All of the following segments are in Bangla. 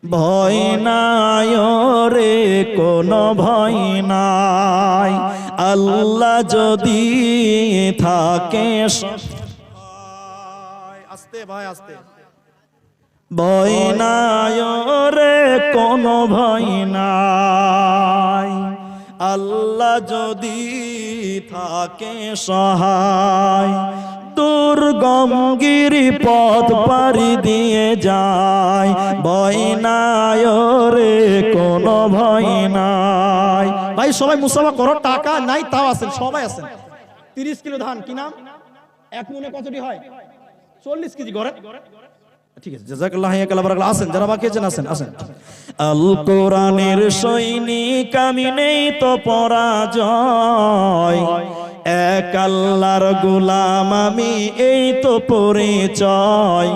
ভয় নাই রে কোনো ভয় নাই, আল্লাহ যদি থাকে। আস্তে ভাই আস্তে। ভয় নাই রে কোনো ভয় নাই, আল্লাহ যদি থাকে সহায়। দুর্গম গিরি পথ পাড়ি দিয়ে যায়, ভয় নাই রে কোনো ভয় নাই। ভাই সবাই মুসাফা করো, টাকা নাই তাও আছেন, সবাই আছেন। 30 কিলো ধান কি নাম? এক মনে কতটি হয়? 40 কেজি ঘরে। ঠিক আছে, জাযাকাল্লাহ হাইয়াকাল্লাহ বারাকাল্লাহ। আসেন যারা বাকি আছেন আসেন আসেন। আল কোরআনের সৈনিক আমি, নেই তো পরাজয়, এক আল্লাহর গোলাম আমি, এই তো পরিচয়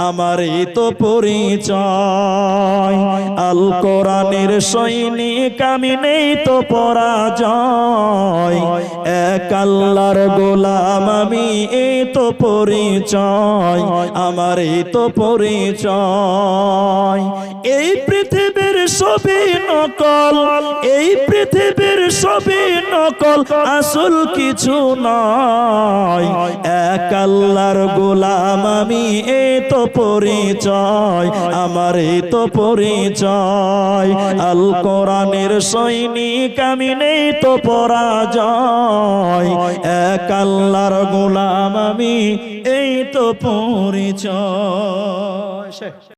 আমার, এই তো পরিচয়। আল কোরআনের সৈনিক আমি, নেই তো পরাজয়, এক আল্লাহর গোলাম আমি, এই তো পরিচয় আমার, এই তো পরিচয়। এই পৃথিবীর সবই নকল, এই পৃথিবীর সবই নকল, আসল কিছু নয়, এক আল্লাহর গোলাম আমি, এই তো পরিচয় আমার, এই তো পরিচয়। আল কোরআনের সৈনিক আমি, নেই তো পরাজয়, এক আল্লাহর গোলাম আমি, এই তো পরিচয়।